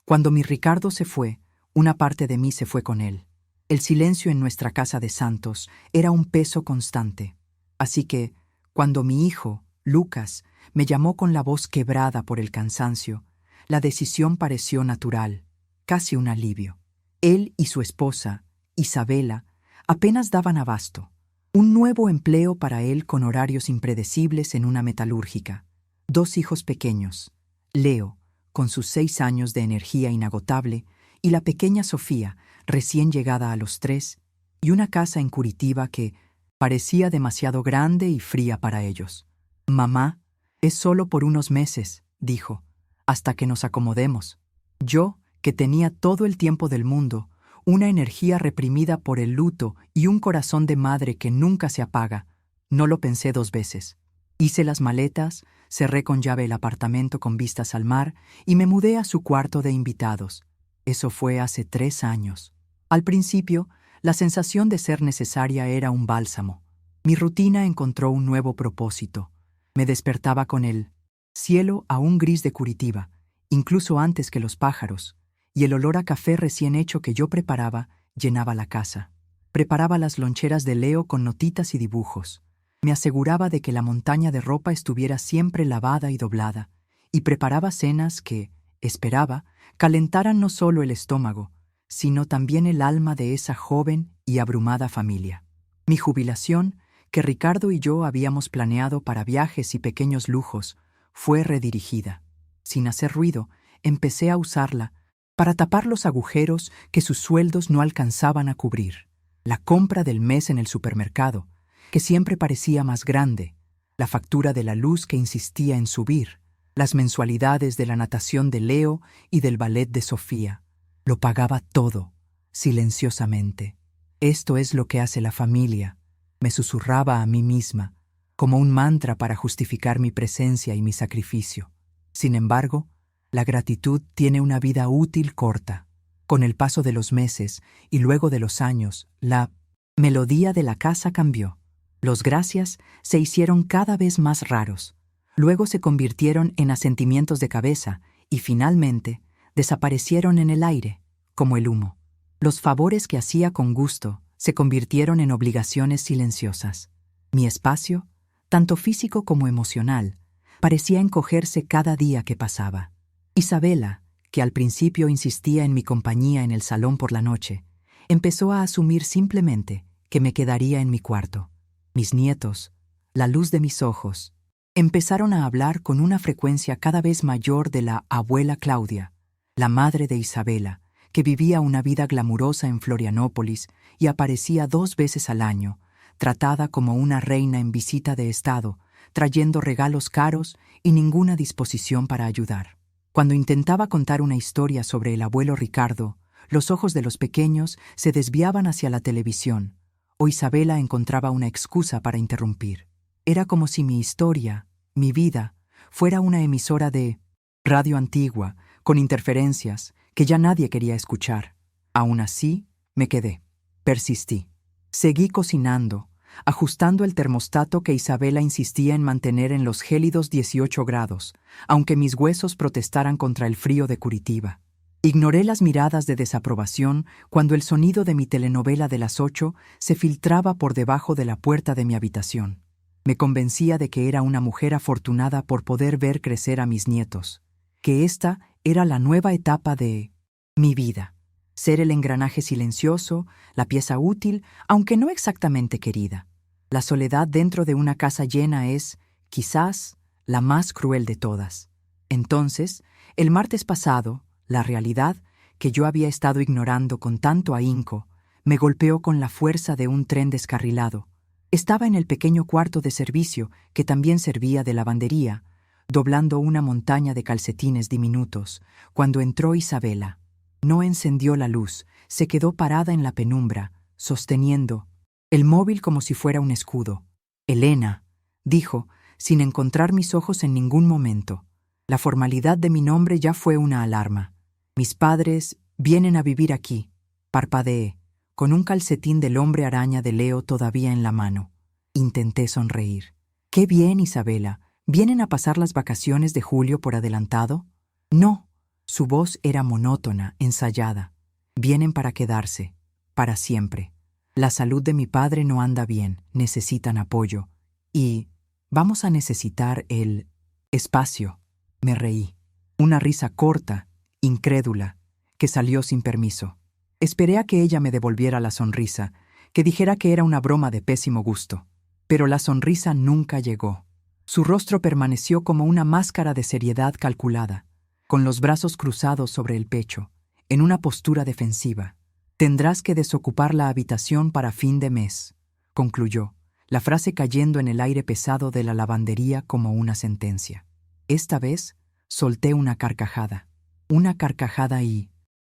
Cuando mi Ricardo se fue, una parte de mí se fue con él. El silencio en nuestra casa de santos era un peso constante. Así que, cuando mi hijo, Lucas, me llamó con la voz quebrada por el cansancio, la decisión pareció natural, casi un alivio. Él y su esposa, Isabela, apenas daban abasto. Un nuevo empleo para él con horarios impredecibles en una metalúrgica. 2 hijos pequeños, Leo, con sus 6 años de energía inagotable, y la pequeña Sofía, recién llegada a los 3, y una casa en Curitiba que parecía demasiado grande y fría para ellos. «Mamá, es solo por unos meses», dijo, «hasta que nos acomodemos». Yo, que tenía todo el tiempo del mundo, una energía reprimida por el luto y un corazón de madre que nunca se apaga, no lo pensé 2 veces. Hice las maletas, cerré con llave el apartamento con vistas al mar y me mudé a su cuarto de invitados. Eso fue hace 3 años. Al principio, la sensación de ser necesaria era un bálsamo. Mi rutina encontró un nuevo propósito. Me despertaba con el cielo aún gris de Curitiba, incluso antes que los pájaros, y el olor a café recién hecho que yo preparaba llenaba la casa. Preparaba las loncheras de Leo con notitas y dibujos. Me aseguraba de que la montaña de ropa estuviera siempre lavada y doblada, y preparaba cenas que, esperaba, calentaran no solo el estómago, sino también el alma de esa joven y abrumada familia. Mi jubilación, que Ricardo y yo habíamos planeado para viajes y pequeños lujos, fue redirigida. Sin hacer ruido, empecé a usarla para tapar los agujeros que sus sueldos no alcanzaban a cubrir. La compra del mes en el supermercado, que siempre parecía más grande, la factura de la luz que insistía en subir, las mensualidades de la natación de Leo y del ballet de Sofía. Lo pagaba todo, silenciosamente. «Esto es lo que hace la familia», me susurraba a mí misma, como un mantra para justificar mi presencia y mi sacrificio. Sin embargo, la gratitud tiene una vida útil corta. Con el paso de los meses y luego de los años, la melodía de la casa cambió. Los gracias se hicieron cada vez más raros. Luego se convirtieron en asentimientos de cabeza y finalmente desaparecieron en el aire, como el humo. Los favores que hacía con gusto se convirtieron en obligaciones silenciosas. Mi espacio, tanto físico como emocional, parecía encogerse cada día que pasaba. Isabela, que al principio insistía en mi compañía en el salón por la noche, empezó a asumir simplemente que me quedaría en mi cuarto. Mis nietos, la luz de mis ojos, empezaron a hablar con una frecuencia cada vez mayor de la abuela Claudia, la madre de Isabela, que vivía una vida glamurosa en Florianópolis y aparecía 2 veces al año, tratada como una reina en visita de estado, trayendo regalos caros y ninguna disposición para ayudar. Cuando intentaba contar una historia sobre el abuelo Ricardo, los ojos de los pequeños se desviaban hacia la televisión, o Isabela encontraba una excusa para interrumpir. Era como si mi historia, mi vida, fuera una emisora de radio antigua, con interferencias que ya nadie quería escuchar. Aún así, me quedé. Persistí. Seguí cocinando, ajustando el termostato que Isabela insistía en mantener en los gélidos 18 grados, aunque mis huesos protestaran contra el frío de Curitiba. Ignoré las miradas de desaprobación cuando el sonido de mi telenovela de las 8 se filtraba por debajo de la puerta de mi habitación. Me convencía de que era una mujer afortunada por poder ver crecer a mis nietos, que esta era la nueva etapa de mi vida. Ser el engranaje silencioso, la pieza útil, aunque no exactamente querida. La soledad dentro de una casa llena es, quizás, la más cruel de todas. Entonces, el martes pasado, la realidad, que yo había estado ignorando con tanto ahínco, me golpeó con la fuerza de un tren descarrilado. Estaba en el pequeño cuarto de servicio, que también servía de lavandería, doblando una montaña de calcetines diminutos, cuando entró Isabela. No encendió la luz, se quedó parada en la penumbra, sosteniendo el móvil como si fuera un escudo. «Elena», dijo, sin encontrar mis ojos en ningún momento. La formalidad de mi nombre ya fue una alarma. «Mis padres vienen a vivir aquí», parpadeé, con un calcetín del hombre araña de Leo todavía en la mano. Intenté sonreír. «Qué bien, Isabela. ¿Vienen a pasar las vacaciones de julio por adelantado?» «No», Su voz era monótona, ensayada. Vienen para quedarse, para siempre. La salud de mi padre no anda bien, necesitan apoyo. Y vamos a necesitar el espacio. Me reí. Una risa corta, incrédula, que salió sin permiso. Esperé a que ella me devolviera la sonrisa, que dijera que era una broma de pésimo gusto. Pero la sonrisa nunca llegó. Su rostro permaneció como una máscara de seriedad calculada, con los brazos cruzados sobre el pecho, en una postura defensiva. Tendrás que desocupar la habitación para fin de mes, concluyó, la frase cayendo en el aire pesado de la lavandería como una sentencia. Esta vez solté una carcajada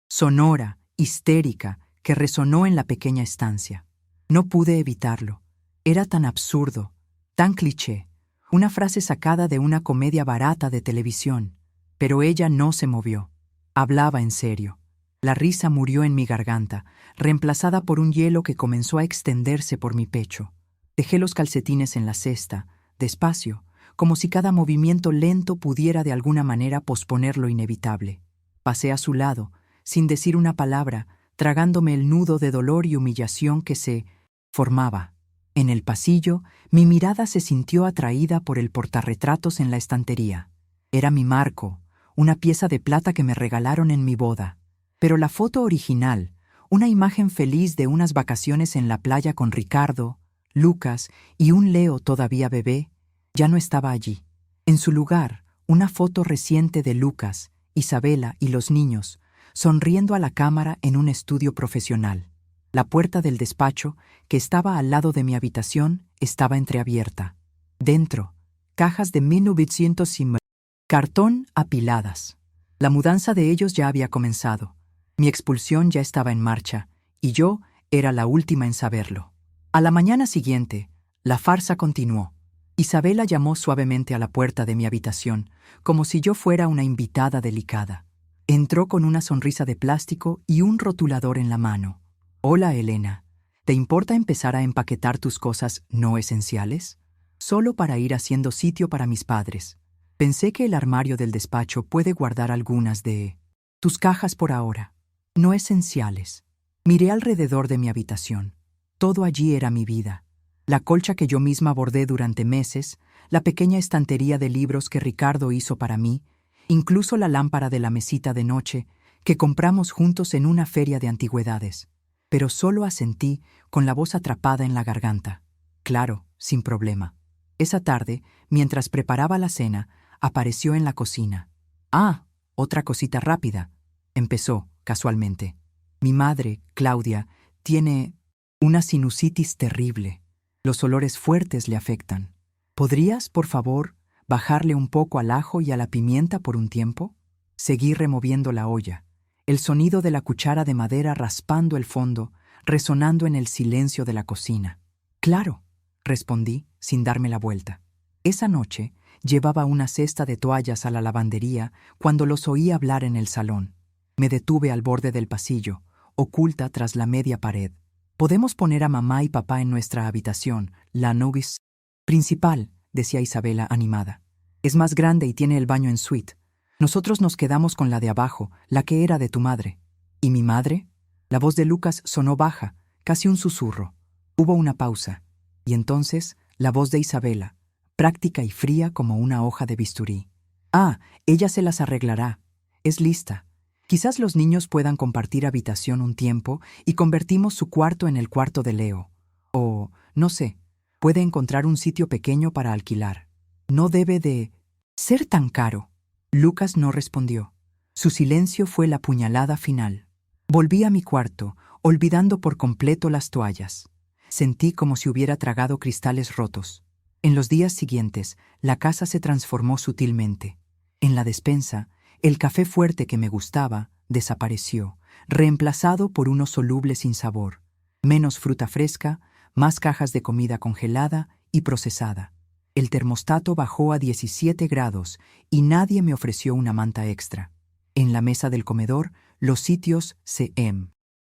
sonora, histérica, que resonó en la pequeña estancia. No pude evitarlo. Era tan absurdo, tan cliché, una frase sacada de una comedia barata de televisión. Pero ella no se movió. Hablaba en serio. La risa murió en mi garganta, reemplazada por un hielo que comenzó a extenderse por mi pecho. Dejé los calcetines en la cesta, despacio, como si cada movimiento lento pudiera de alguna manera posponer lo inevitable. Pasé a su lado, sin decir una palabra, tragándome el nudo de dolor y humillación que se formaba. En el pasillo, mi mirada se sintió atraída por el portarretratos en la estantería. Era mi marco, una pieza de plata que me regalaron en mi boda. Pero la foto original, una imagen feliz de unas vacaciones en la playa con Ricardo, Lucas y un Leo todavía bebé, ya no estaba allí. En su lugar, una foto reciente de Lucas, Isabela y los niños, sonriendo a la cámara en un estudio profesional. La puerta del despacho, que estaba al lado de mi habitación, estaba entreabierta. Dentro, cajas de 1950, cartón apiladas. La mudanza de ellos ya había comenzado. Mi expulsión ya estaba en marcha, y yo era la última en saberlo. A la mañana siguiente, la farsa continuó. Isabela llamó suavemente a la puerta de mi habitación, como si yo fuera una invitada delicada. Entró con una sonrisa de plástico y un rotulador en la mano. «Hola, Elena. ¿Te importa empezar a empaquetar tus cosas no esenciales? Solo para ir haciendo sitio para mis padres. Pensé que el armario del despacho puede guardar algunas de tus cajas por ahora. No esenciales». Miré alrededor de mi habitación. Todo allí era mi vida. La colcha que yo misma bordé durante meses, la pequeña estantería de libros que Ricardo hizo para mí, incluso la lámpara de la mesita de noche que compramos juntos en una feria de antigüedades. Pero solo asentí con la voz atrapada en la garganta. Claro, sin problema. Esa tarde, mientras preparaba la cena, apareció en la cocina. «Ah, otra cosita rápida», empezó, casualmente. «Mi madre, Claudia, tiene una sinusitis terrible. Los olores fuertes le afectan. ¿Podrías, por favor, bajarle un poco al ajo y a la pimienta por un tiempo?» Seguí removiendo la olla, el sonido de la cuchara de madera raspando el fondo, resonando en el silencio de la cocina. «Claro», respondí, sin darme la vuelta. Esa noche llevaba una cesta de toallas a la lavandería cuando los oí hablar en el salón. Me detuve al borde del pasillo, oculta tras la media pared. «Podemos poner a mamá y papá en nuestra habitación, la novice principal», decía Isabela animada. «Es más grande y tiene el baño en suite. Nosotros nos quedamos con la de abajo, la que era de tu madre». «¿Y mi madre?» La voz de Lucas sonó baja, casi un susurro. Hubo una pausa, y entonces la voz de Isabela, práctica y fría como una hoja de bisturí. «Ah, ella se las arreglará. Es lista. Quizás los niños puedan compartir habitación un tiempo y convertimos su cuarto en el cuarto de Leo. O, no sé, puede encontrar un sitio pequeño para alquilar. No debe de ser tan caro». Lucas no respondió. Su silencio fue la puñalada final. Volví a mi cuarto, olvidando por completo las toallas. Sentí como si hubiera tragado cristales rotos. En los días siguientes, la casa se transformó sutilmente. En la despensa, el café fuerte que me gustaba desapareció, reemplazado por uno soluble sin sabor. Menos fruta fresca, más cajas de comida congelada y procesada. El termostato bajó a 17 grados y nadie me ofreció una manta extra. En la mesa del comedor, los sitios se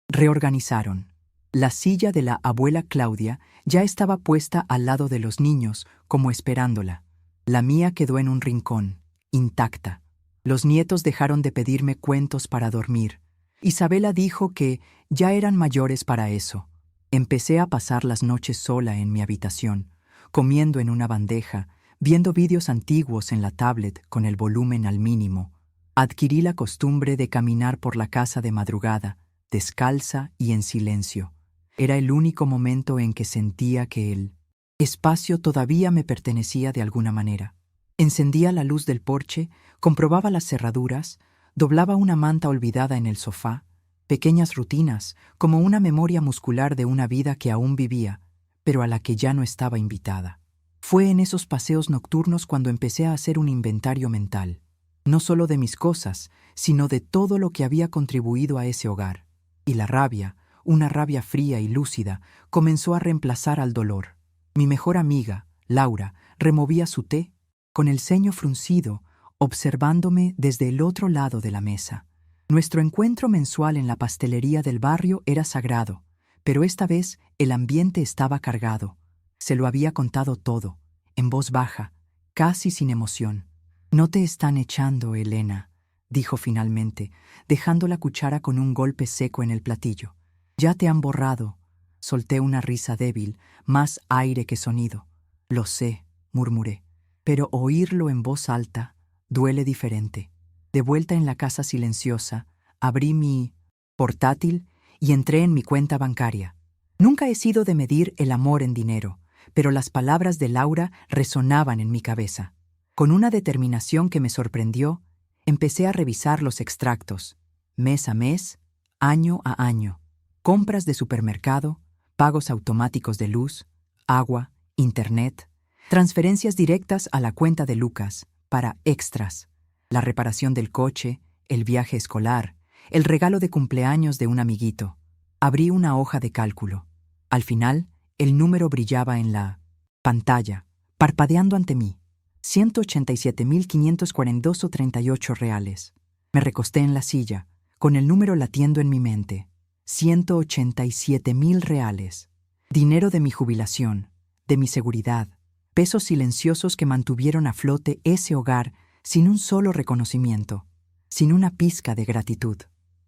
reorganizaron. La silla de la abuela Claudia ya estaba puesta al lado de los niños, como esperándola. La mía quedó en un rincón, intacta. Los nietos dejaron de pedirme cuentos para dormir. Isabela dijo que ya eran mayores para eso. Empecé a pasar las noches sola en mi habitación, comiendo en una bandeja, viendo vídeos antiguos en la tablet con el volumen al mínimo. Adquirí la costumbre de caminar por la casa de madrugada, descalza y en silencio. Era el único momento en que sentía que el espacio todavía me pertenecía de alguna manera. Encendía la luz del porche, comprobaba las cerraduras, doblaba una manta olvidada en el sofá, pequeñas rutinas, como una memoria muscular de una vida que aún vivía, pero a la que ya no estaba invitada. Fue en esos paseos nocturnos cuando empecé a hacer un inventario mental, no solo de mis cosas, sino de todo lo que había contribuido a ese hogar. Y la rabia, una rabia fría y lúcida, comenzó a reemplazar al dolor. Mi mejor amiga, Laura, removía su té, con el ceño fruncido, observándome desde el otro lado de la mesa. Nuestro encuentro mensual en la pastelería del barrio era sagrado, pero esta vez el ambiente estaba cargado. Se lo había contado todo, en voz baja, casi sin emoción. «No te están echando, Elena», dijo finalmente, dejando la cuchara con un golpe seco en el platillo. «Ya te han borrado». Solté una risa débil, más aire que sonido. «Lo sé», murmuré, «pero oírlo en voz alta duele diferente». De vuelta en la casa silenciosa, abrí mi portátil y entré en mi cuenta bancaria. Nunca he sido de medir el amor en dinero, pero las palabras de Laura resonaban en mi cabeza. Con una determinación que me sorprendió, empecé a revisar los extractos, mes a mes, año a año, compras de supermercado, pagos automáticos de luz, agua, internet, transferencias directas a la cuenta de Lucas para extras, la reparación del coche, el viaje escolar, el regalo de cumpleaños de un amiguito. Abrí una hoja de cálculo. Al final, el número brillaba en la pantalla, parpadeando ante mí. 187.542,38 reales. Me recosté en la silla, con el número latiendo en mi mente. 187.000 reales. Dinero de mi jubilación, de mi seguridad, pesos silenciosos que mantuvieron a flote ese hogar sin un solo reconocimiento, sin una pizca de gratitud.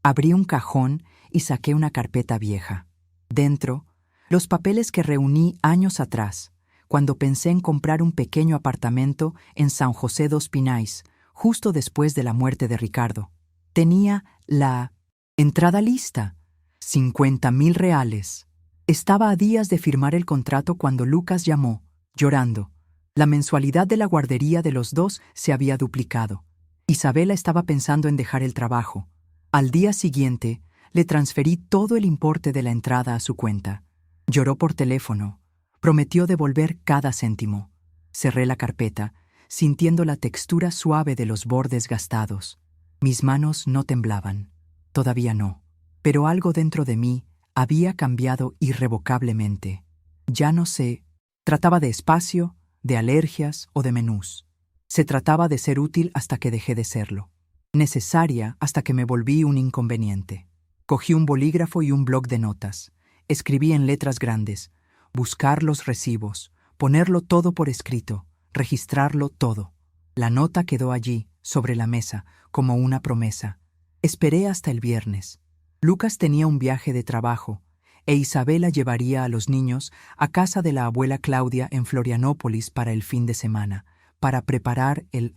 Abrí un cajón y saqué una carpeta vieja. Dentro, los papeles que reuní años atrás, cuando pensé en comprar un pequeño apartamento en San José dos Pinhais, justo después de la muerte de Ricardo. Tenía la entrada lista, 50.000 reales. Estaba a días de firmar el contrato cuando Lucas llamó, llorando. La mensualidad de la guardería de los dos se había duplicado. Isabela estaba pensando en dejar el trabajo. Al día siguiente, le transferí todo el importe de la entrada a su cuenta. Lloró por teléfono. Prometió devolver cada céntimo. Cerré la carpeta, sintiendo la textura suave de los bordes gastados. Mis manos no temblaban. Todavía no. Pero algo dentro de mí había cambiado irrevocablemente. Ya no sé. Trataba de espacio, de alergias o de menús. Se trataba de ser útil hasta que dejé de serlo. Necesaria hasta que me volví un inconveniente. Cogí un bolígrafo y un bloc de notas. Escribí en letras grandes. Buscar los recibos, ponerlo todo por escrito, registrarlo todo. La nota quedó allí, sobre la mesa, como una promesa. Esperé hasta el viernes. Lucas tenía un viaje de trabajo, e Isabela llevaría a los niños a casa de la abuela Claudia en Florianópolis para el fin de semana, para preparar el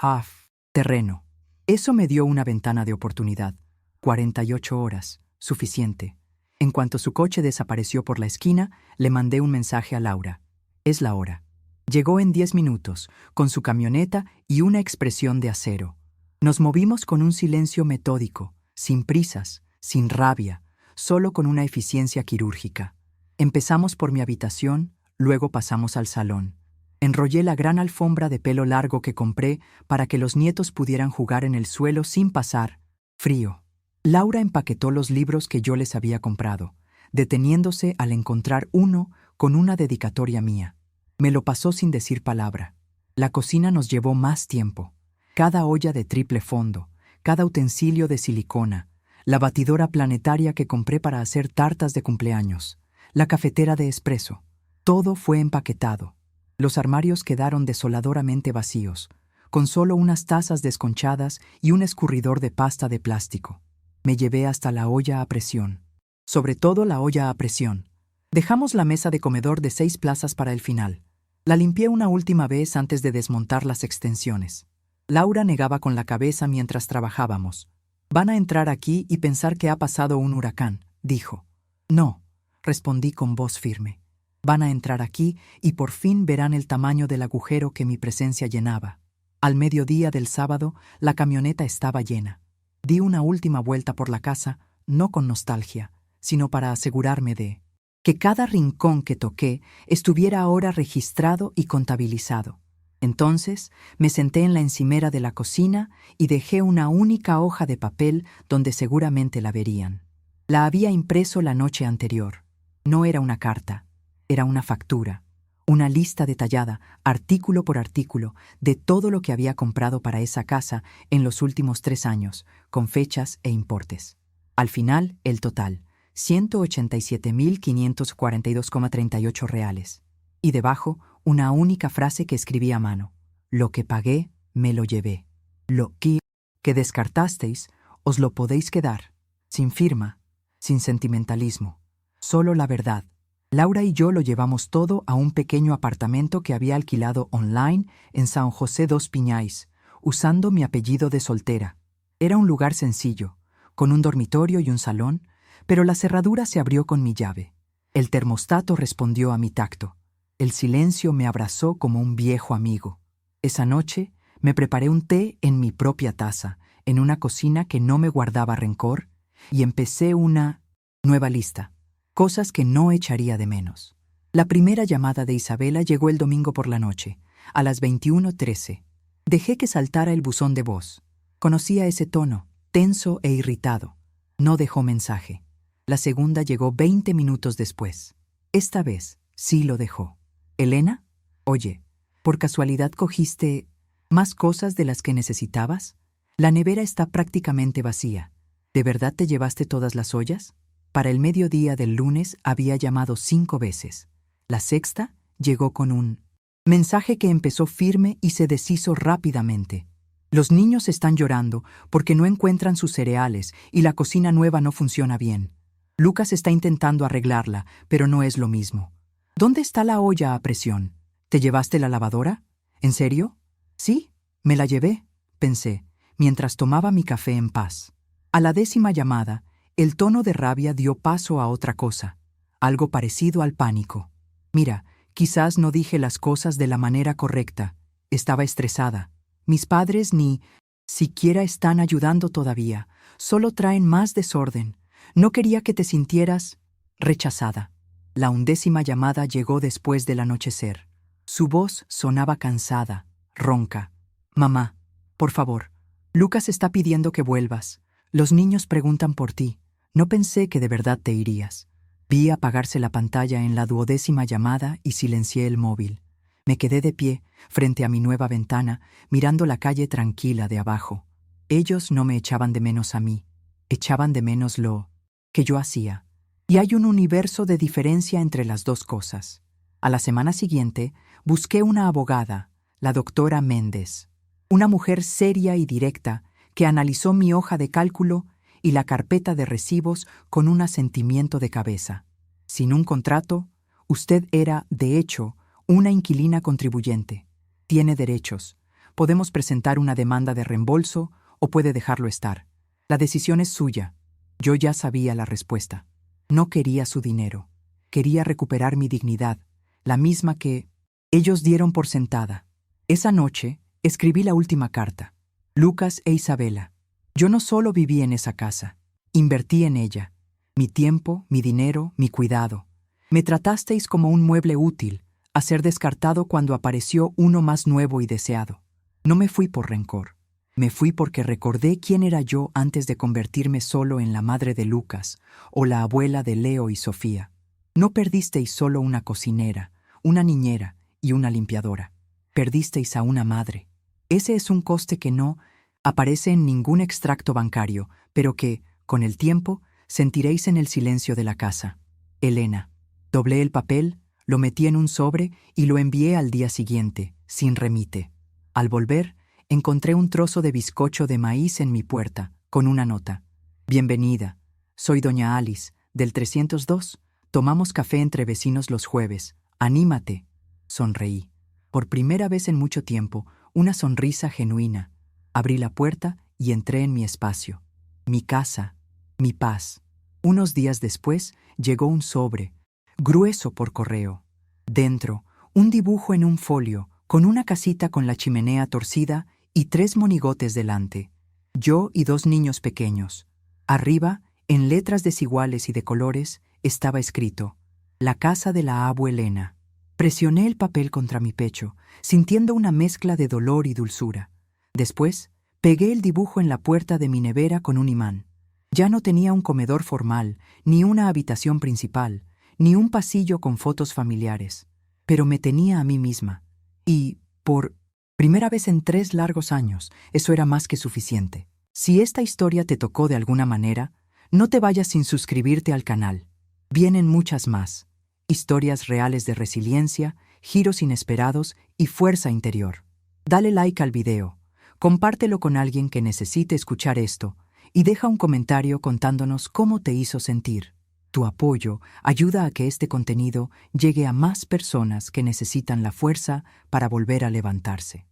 terreno. Eso me dio una ventana de oportunidad. 48 horas, suficiente. En cuanto su coche desapareció por la esquina, le mandé un mensaje a Laura. Es la hora. Llegó en 10 minutos, con su camioneta y una expresión de acero. Nos movimos con un silencio metódico, sin prisas, sin rabia, solo con una eficiencia quirúrgica. Empezamos por mi habitación, luego pasamos al salón. Enrollé la gran alfombra de pelo largo que compré para que los nietos pudieran jugar en el suelo sin pasar frío. Laura empaquetó los libros que yo les había comprado, deteniéndose al encontrar uno con una dedicatoria mía. Me lo pasó sin decir palabra. La cocina nos llevó más tiempo. Cada olla de triple fondo, cada utensilio de silicona, la batidora planetaria que compré para hacer tartas de cumpleaños, la cafetera de espresso. Todo fue empaquetado. Los armarios quedaron desoladoramente vacíos, con solo unas tazas desconchadas y un escurridor de pasta de plástico. Me llevé hasta la olla a presión. Sobre todo la olla a presión. Dejamos la mesa de comedor de 6 plazas para el final. La limpié una última vez antes de desmontar las extensiones. Laura negaba con la cabeza mientras trabajábamos. «Van a entrar aquí y pensar que ha pasado un huracán», dijo. «No», respondí con voz firme. «Van a entrar aquí y por fin verán el tamaño del agujero que mi presencia llenaba». Al mediodía del sábado, la camioneta estaba llena. Di una última vuelta por la casa, no con nostalgia, sino para asegurarme de que cada rincón que toqué estuviera ahora registrado y contabilizado. Entonces me senté en la encimera de la cocina y dejé una única hoja de papel donde seguramente la verían. La había impreso la noche anterior. No era una carta, era una factura, una lista detallada, artículo por artículo, de todo lo que había comprado para esa casa en los últimos 3 años, con fechas e importes. Al final, el total, 187.542,38 reales. Y debajo, una única frase que escribí a mano. Lo que pagué, me lo llevé. Lo que descartasteis, os lo podéis quedar. Sin firma, sin sentimentalismo. Solo la verdad. Laura y yo lo llevamos todo a un pequeño apartamento que había alquilado online en San José dos Piñais, usando mi apellido de soltera. Era un lugar sencillo, con un dormitorio y un salón, pero la cerradura se abrió con mi llave. El termostato respondió a mi tacto. El silencio me abrazó como un viejo amigo. Esa noche me preparé un té en mi propia taza, en una cocina que no me guardaba rencor, y empecé una nueva lista, cosas que no echaría de menos. La primera llamada de Isabela llegó el domingo por la noche, a las 21:13. Dejé que saltara el buzón de voz. Conocía ese tono, tenso e irritado. No dejó mensaje. La segunda llegó 20 minutos después. Esta vez sí lo dejó. «Elena, oye, ¿por casualidad cogiste más cosas de las que necesitabas? La nevera está prácticamente vacía. ¿De verdad te llevaste todas las ollas?» Para el mediodía del lunes había llamado 5 veces. La sexta llegó con un mensaje que empezó firme y se deshizo rápidamente. «Los niños están llorando porque no encuentran sus cereales y la cocina nueva no funciona bien. Lucas está intentando arreglarla, pero no es lo mismo. ¿Dónde está la olla a presión? ¿Te llevaste la lavadora? ¿En serio?» «Sí, me la llevé», pensé, mientras tomaba mi café en paz. A la 10ª llamada, el tono de rabia dio paso a otra cosa, algo parecido al pánico. «Mira, quizás no dije las cosas de la manera correcta. Estaba estresada. Mis padres ni siquiera están ayudando todavía. Solo traen más desorden. No quería que te sintieras rechazada». La 11ª llamada llegó después del anochecer. Su voz sonaba cansada, ronca. «Mamá, por favor, Lucas está pidiendo que vuelvas. Los niños preguntan por ti. No pensé que de verdad te irías». Vi apagarse la pantalla en la 12ª llamada y silencié el móvil. Me quedé de pie, frente a mi nueva ventana, mirando la calle tranquila de abajo. Ellos no me echaban de menos a mí. Echaban de menos lo que yo hacía. Y hay un universo de diferencia entre las dos cosas. A la semana siguiente, busqué una abogada, la doctora Méndez. Una mujer seria y directa que analizó mi hoja de cálculo y la carpeta de recibos con un asentimiento de cabeza. Sin un contrato, usted era, de hecho, una inquilina contribuyente. Tiene derechos. Podemos presentar una demanda de reembolso o puede dejarlo estar. La decisión es suya. Yo ya sabía la respuesta. No quería su dinero. Quería recuperar mi dignidad, la misma que ellos dieron por sentada. Esa noche escribí la última carta. Lucas e Isabela. Yo no solo viví en esa casa, invertí en ella. Mi tiempo, mi dinero, mi cuidado. Me tratasteis como un mueble útil, a ser descartado cuando apareció uno más nuevo y deseado. No me fui por rencor. Me fui porque recordé quién era yo antes de convertirme solo en la madre de Lucas o la abuela de Leo y Sofía. No perdisteis solo una cocinera, una niñera y una limpiadora. Perdisteis a una madre. Ese es un coste que no aparece en ningún extracto bancario, pero que, con el tiempo, sentiréis en el silencio de la casa. Elena. Doblé el papel, lo metí en un sobre y lo envié al día siguiente, sin remite. Al volver, encontré un trozo de bizcocho de maíz en mi puerta, con una nota. Bienvenida, soy doña Alice, del 302. Tomamos café entre vecinos los jueves. Anímate. Sonreí. Por primera vez en mucho tiempo, una sonrisa genuina. Abrí la puerta y entré en mi espacio. Mi casa, mi paz. Unos días después llegó un sobre, grueso por correo. Dentro, un dibujo en un folio, con una casita con la chimenea torcida y 3 monigotes delante. Yo y 2 niños pequeños. Arriba, en letras desiguales y de colores, estaba escrito: La casa de la abuelena. Presioné el papel contra mi pecho, sintiendo una mezcla de dolor y dulzura. Después, pegué el dibujo en la puerta de mi nevera con un imán. Ya no tenía un comedor formal, ni una habitación principal, ni un pasillo con fotos familiares, pero me tenía a mí misma. Y, por primera vez en 3 largos años, eso era más que suficiente. Si esta historia te tocó de alguna manera, no te vayas sin suscribirte al canal. Vienen muchas más. Historias reales de resiliencia, giros inesperados y fuerza interior. Dale like al video, compártelo con alguien que necesite escuchar esto y deja un comentario contándonos cómo te hizo sentir. Tu apoyo ayuda a que este contenido llegue a más personas que necesitan la fuerza para volver a levantarse.